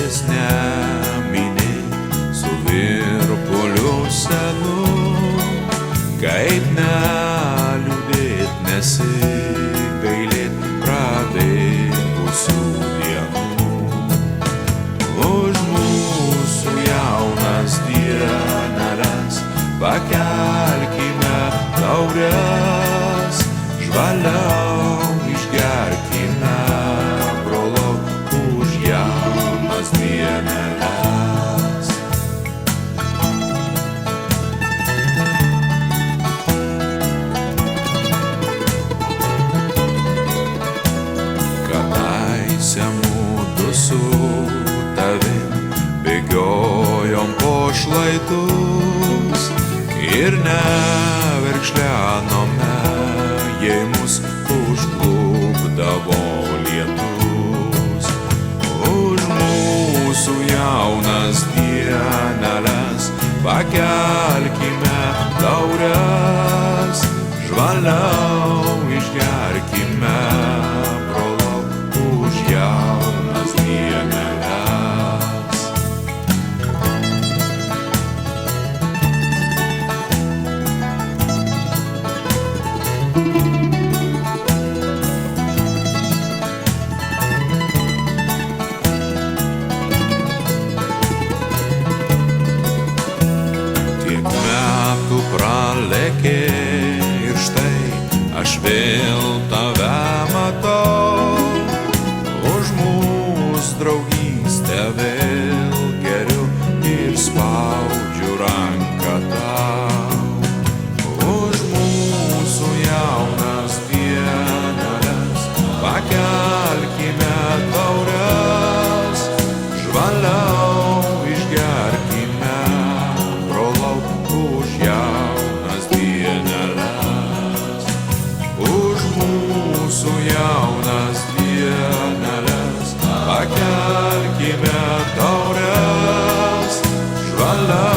širdies nemini su virpuliu senu, kaip neliūdėt, nesigailėt prabėgusių dienų. Už mūsų jaunas dieneles pakelkime taures, žvaliau išgerkime, brolau, už jaunas dieneles. Kadaise mudu su tavim bėgiojom po šlaitus ir neverkšlenome, jei mus užklupdavo lietus. Už mūsų jaunas dieneles pakelkime taures, žvaliau išgerkime, brolau, už jaunas dieneles. Tiek metų pralėkė ir štai aš vėl tave matau, už mūsų draugystę vėl geriu ir spaudžiu ranką tau. Už mūsų jaunas dieneles pakelkime taures, žvaliau išgerkime, brolau, už jaunas dieneles. Už mūsų jaunas dieneles pakelkime taures, žvaliau